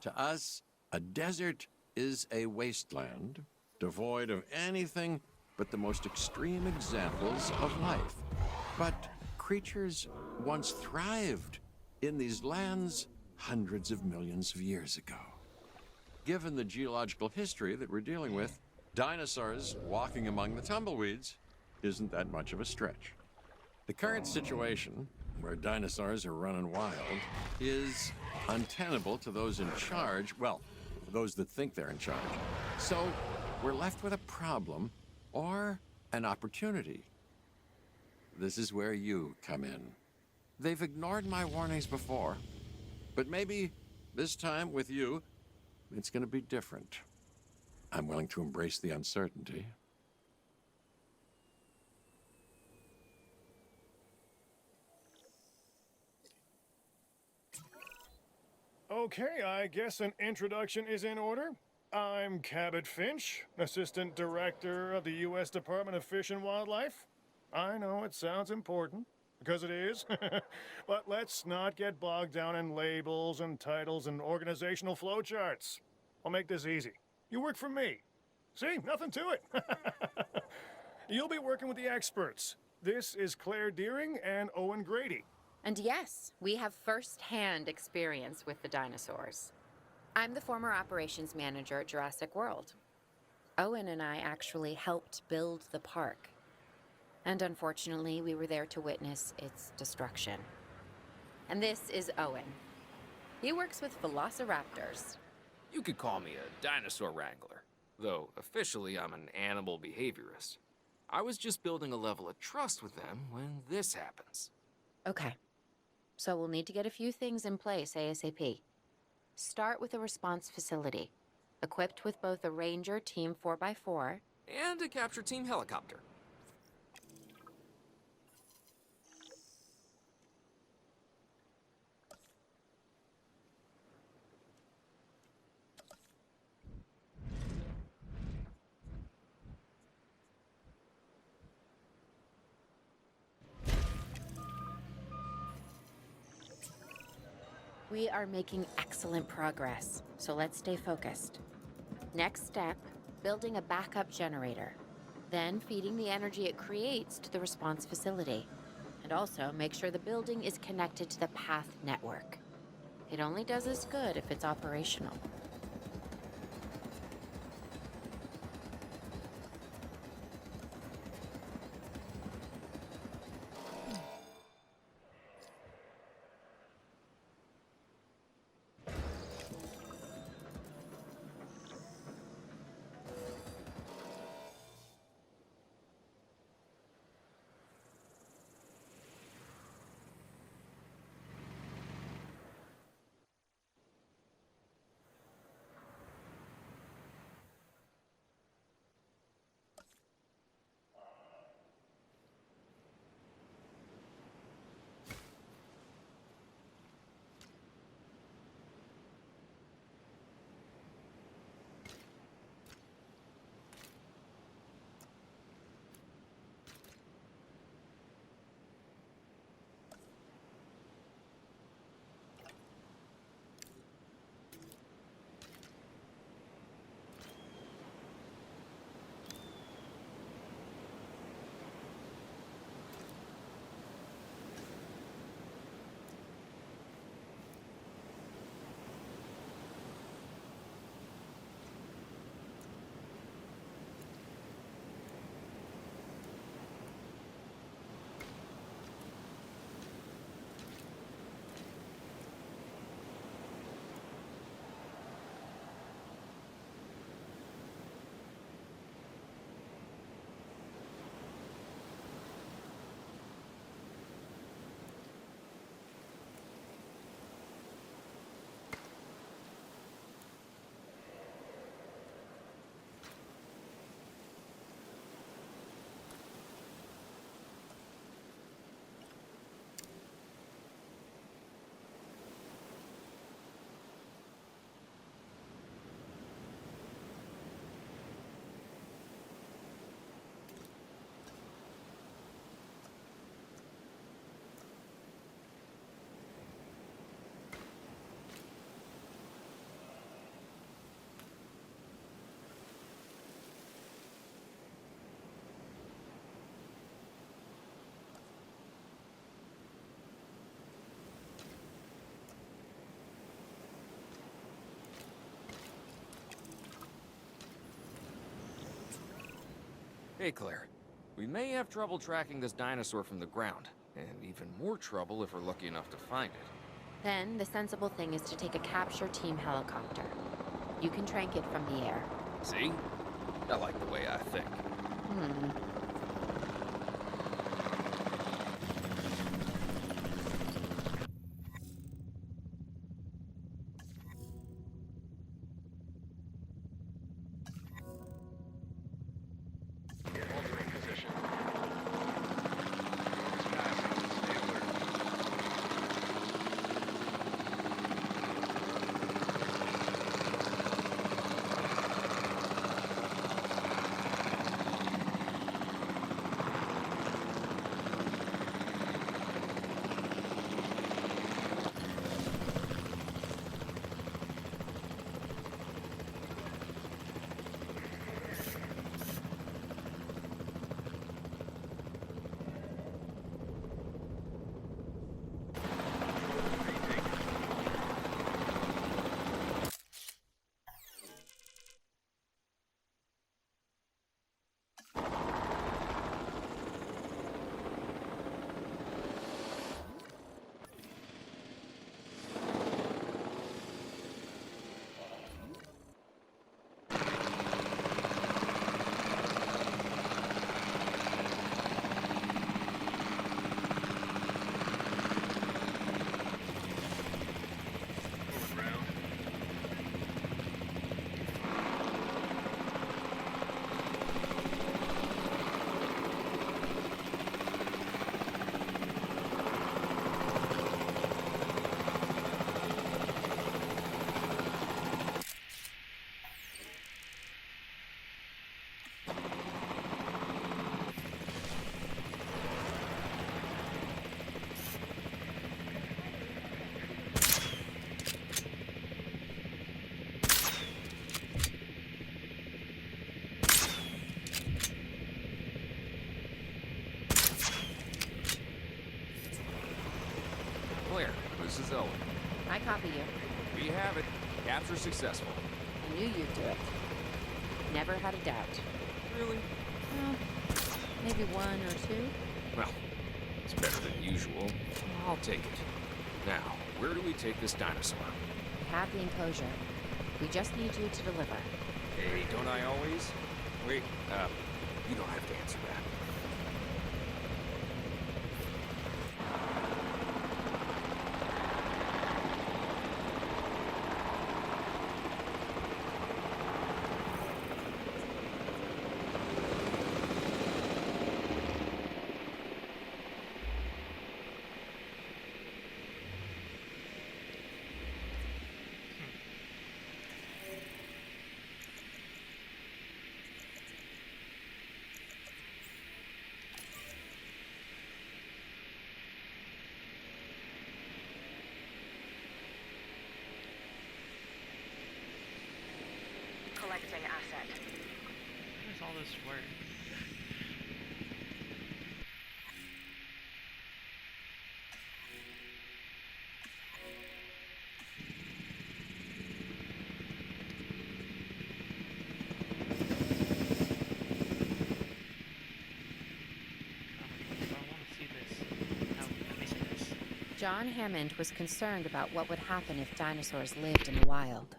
To us, a desert is a wasteland, devoid of anything but the most extreme examples of life. But creatures once thrived in these lands hundreds of millions of years ago. Given the geological history that we're dealing with, dinosaurs walking among the tumbleweeds isn't that much of a stretch. The current situation, where dinosaurs are running wild, is untenable to those in charge, well, those that think they're in charge. So we're left with a problem or an opportunity. This is where you come in. They've ignored my warnings before, but maybe this time with you, it's going to be different. I'm willing to embrace the uncertainty. Okay, I guess an introduction is in order. I'm Cabot Finch, Assistant Director of the U.S. Department of Fish and Wildlife. I know it sounds important, because it is, but let's not get bogged down in labels and titles and organizational flowcharts. I'll make this easy. You work for me. See, nothing to it. You'll be working with the experts. This is Claire Deering and Owen Grady. And yes, we have first-hand experience with the dinosaurs. I'm the former operations manager at Jurassic World. Owen and I actually helped build the park. And unfortunately, we were there to witness its destruction. And this is Owen. He works with velociraptors. You could call me a dinosaur wrangler, though officially I'm an animal behaviorist. I was just building a level of trust with them when this happens. Okay. So we'll need to get a few things in place ASAP. Start with a response facility, equipped with both a Ranger Team 4x4 And a capture team helicopter. We are making excellent progress, so let's stay focused. Next step, building a backup generator. Then feeding the energy it creates to the response facility. And also make sure the building is connected to the path network. It only does us good if it's operational. Hey, Claire. We may have trouble tracking this dinosaur from the ground, and even more trouble if we're lucky enough to find it. Then the sensible thing is to take a capture team helicopter. You can trank it from the air. See? I like the way I think. Claire, this is Owen. I copy you. We have it. Capture successful. I knew you'd do it. Never had a doubt. Really? Well, maybe one or two. Well, it's better than usual. I'll take it. Now, where do we take this dinosaur? We have the enclosure. We just need you to deliver. Hey, don't I always? Wait, you don't have to answer that. Collecting asset. How does all this work? I want to see this. No, let me see this. John Hammond was concerned about what would happen if dinosaurs lived in the wild.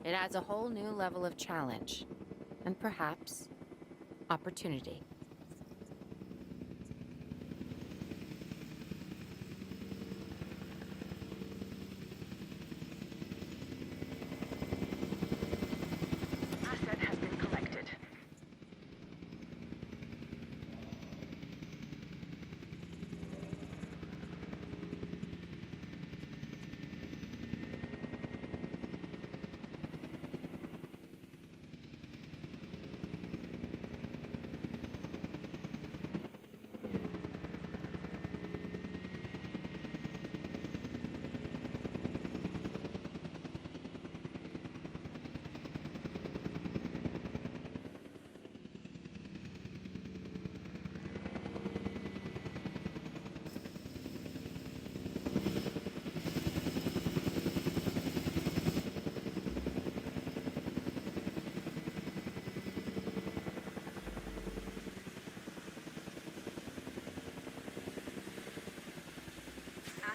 It adds a whole new level of challenge, and perhaps opportunity. Asset has been collected.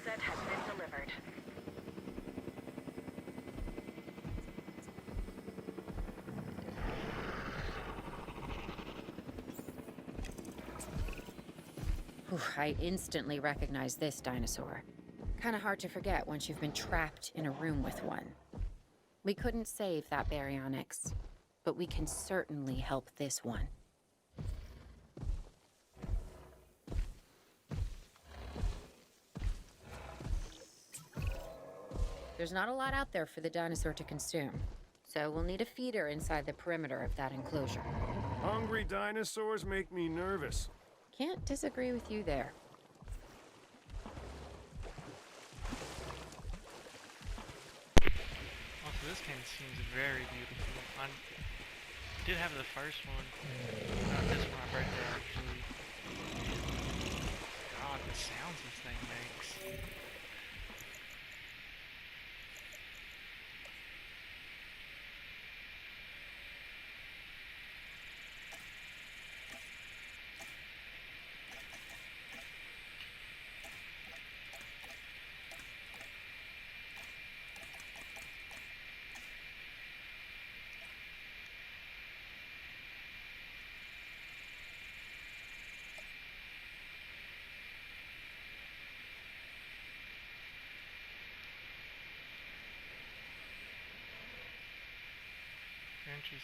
Asset has been delivered. Whew, I instantly recognize this dinosaur. Kinda hard to forget once you've been trapped in a room with one. We couldn't save that baryonyx, but we can certainly help this one. There's not a lot out there for the dinosaur to consume, so we'll need a feeder inside the perimeter of that enclosure. Hungry dinosaurs make me nervous. Can't disagree with you there. Also, this game seems very beautiful. I did have the first one. Not this one, I read there actually. God, the sounds this thing makes. Branches.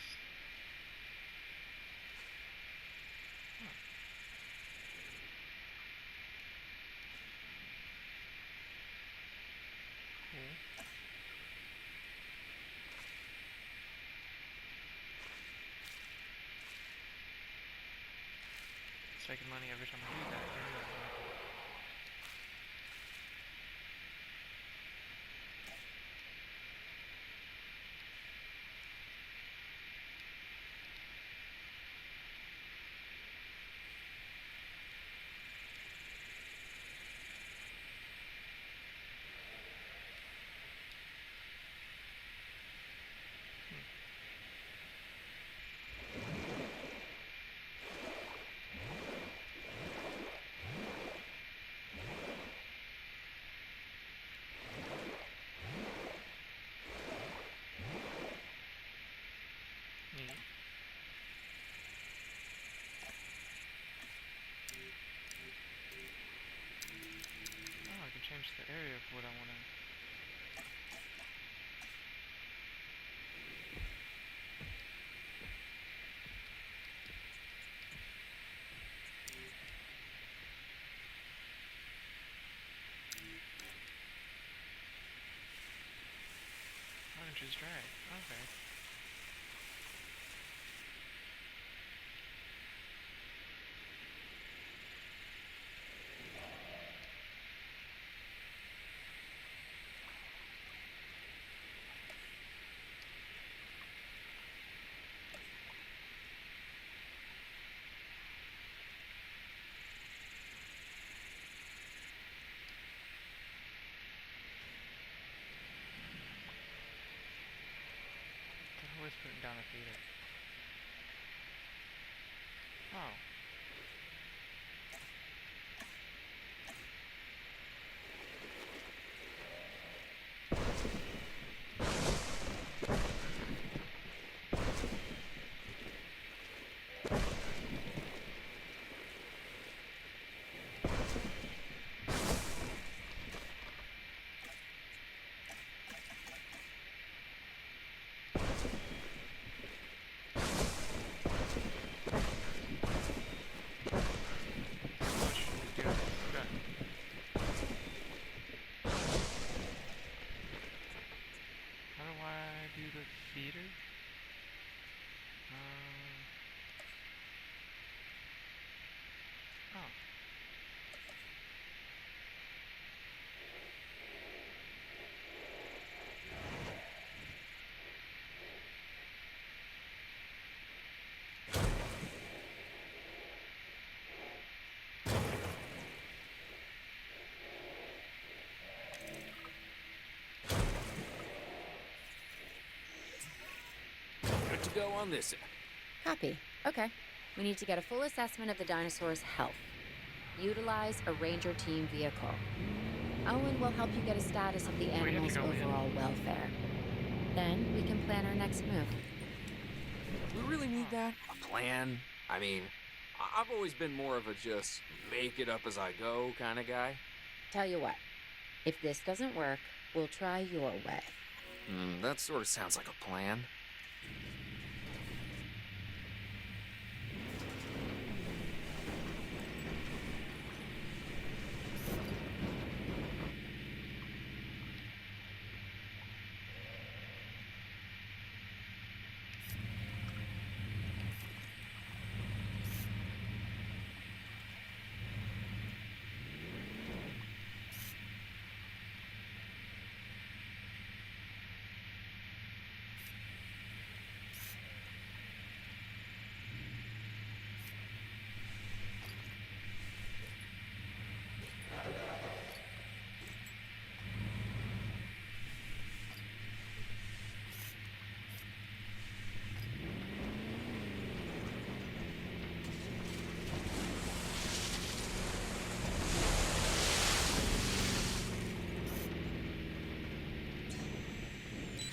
Huh. Cool. It's taking money every time I do that. Neat. Oh, I can change the area of what I want to. Orange is dry. Okay. Always putting down a feeder. Oh. Feeder? Oh. Good to go on this end. Copy. Okay. We need to get a full assessment of the dinosaur's health. Utilize a ranger team vehicle. Owen will help you get a status of the have to animals' go in. overall welfare. Then we can plan our next move. We really need that? A plan? I mean, I've always been more of a just make it up as I go kind of guy. Tell you what, if this doesn't work, we'll try your way. That sort of sounds like a plan.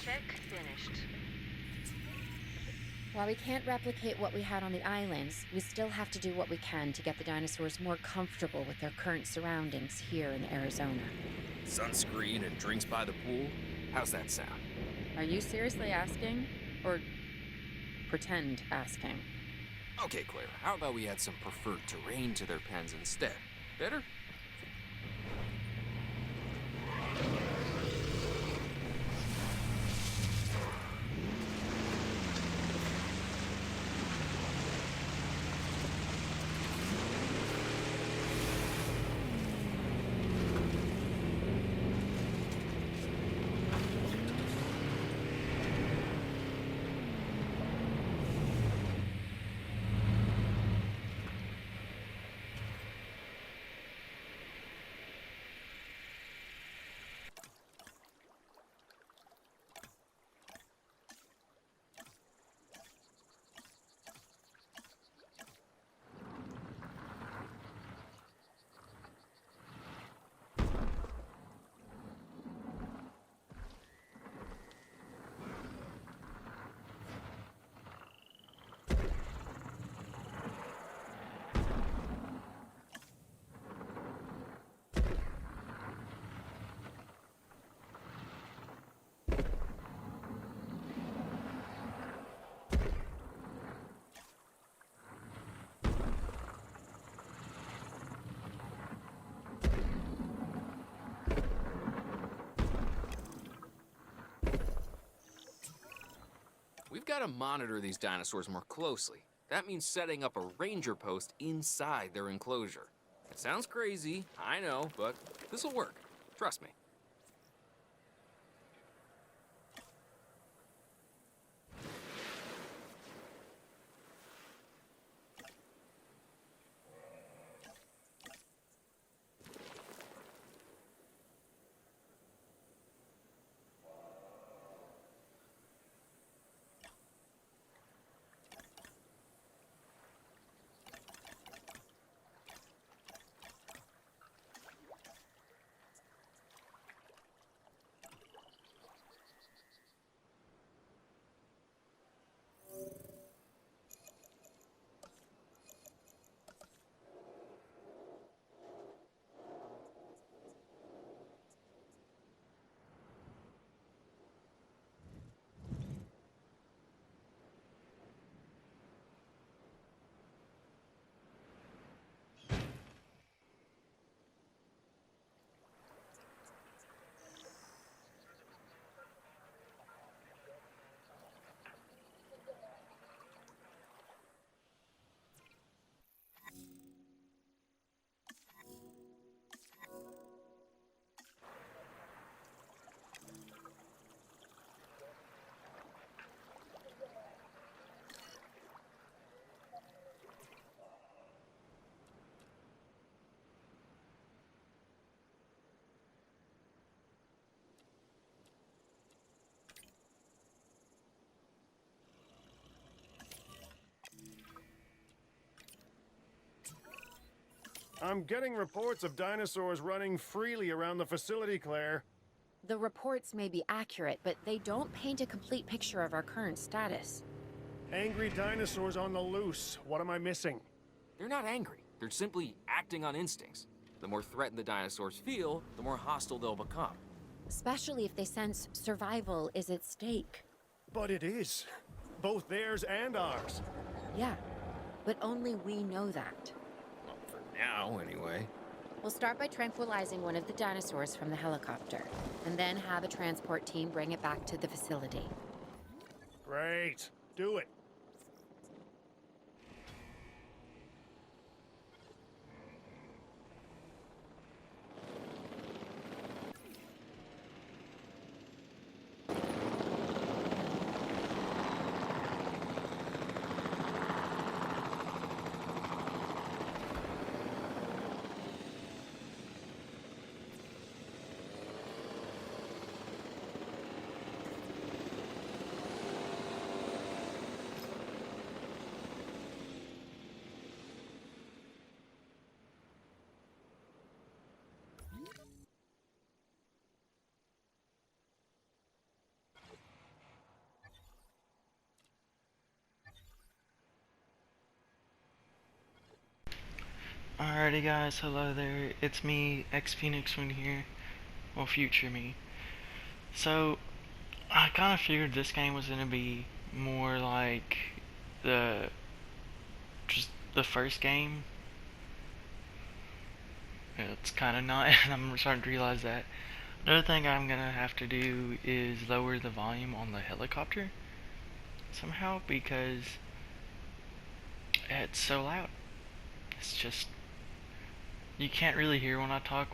Check finished. While we can't replicate what we had on the islands, we still have to do what we can to get the dinosaurs more comfortable with their current surroundings here in Arizona. Sunscreen and drinks by the pool? How's that sound? Are you seriously asking? Or pretend asking? Okay, Claire, how about we add some preferred terrain to their pens instead? Better? We've got to monitor these dinosaurs more closely. That means setting up a ranger post inside their enclosure. It sounds crazy, I know, but this'll work. Trust me. I'm getting reports of dinosaurs running freely around the facility, Claire. The reports may be accurate, but they don't paint a complete picture of our current status. Angry dinosaurs on the loose. What am I missing? They're not angry. They're simply acting on instincts. The more threatened the dinosaurs feel, the more hostile they'll become. Especially if they sense survival is at stake. But it is. Both theirs and ours. Yeah, but only we know that. Well, for now, anyway. We'll start by tranquilizing one of the dinosaurs from the helicopter, and then have a transport team bring it back to the facility. Great. Do it. Alrighty guys, hello there, it's me, X-PhoenixWing here, well future me. So, I kind of figured this game was going to be more like just the first game. It's kind of not, and I'm starting to realize that. Another thing I'm going to have to do is lower the volume on the helicopter somehow, because it's so loud. It's just, you can't really hear when I talk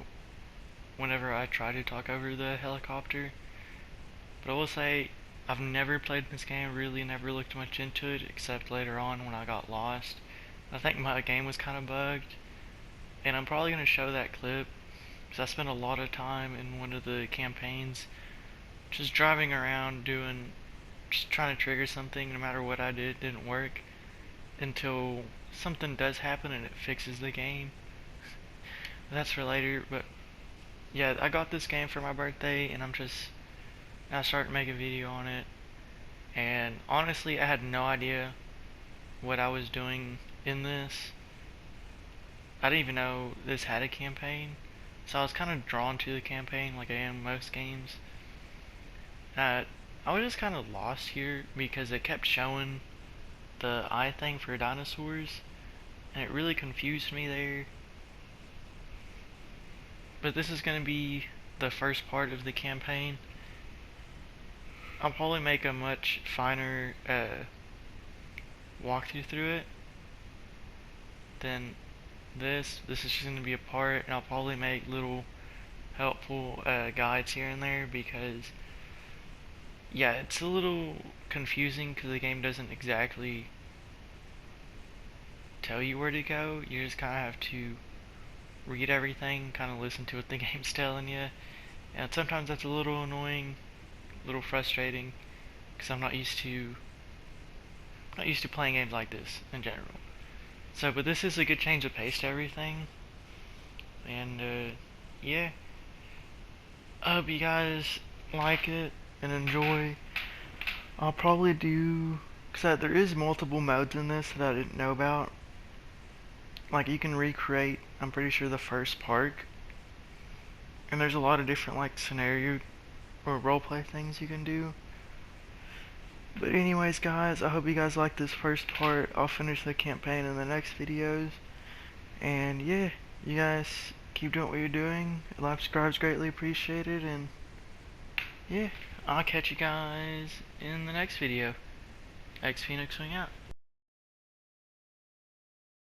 whenever I try to talk over the helicopter. But I will say, I've never played this game, really never looked much into it, except later on when I got lost. I think my game was kind of bugged, and I'm probably going to show that clip, because I spent a lot of time in one of the campaigns just driving around just trying to trigger something. No matter what I did, it didn't work, until something does happen and it fixes the game. That's for later, but yeah, I got this game for my birthday, and I started to make a video on it, and honestly I had no idea what I was doing in this. I didn't even know this had a campaign, so I was kind of drawn to the campaign like I am most games. I was just kind of lost here because it kept showing the eye thing for dinosaurs, and it really confused me there. But this is going to be the first part of the campaign. I'll probably make a much finer walkthrough through it than this. This is just going to be a part, and I'll probably make little helpful guides here and there, because yeah, it's a little confusing because the game doesn't exactly tell you where to go. You just kind of have to read everything, kind of listen to what the game's telling you, and sometimes that's a little annoying, a little frustrating, because I'm not used to playing games like this in general. So, but this is a good change of pace to everything, and yeah, I hope you guys like it and enjoy. I'll probably do, because there is multiple modes in this that I didn't know about. Like, you can recreate, I'm pretty sure, the first park, and there's a lot of different like scenario or roleplay things you can do. But anyways guys, I hope you guys like this first part. I'll finish the campaign in the next videos, and yeah, you guys keep doing what you're doing. Like, subscribe's greatly appreciated, and yeah, I'll catch you guys in the next video. X-PhoenixWing out.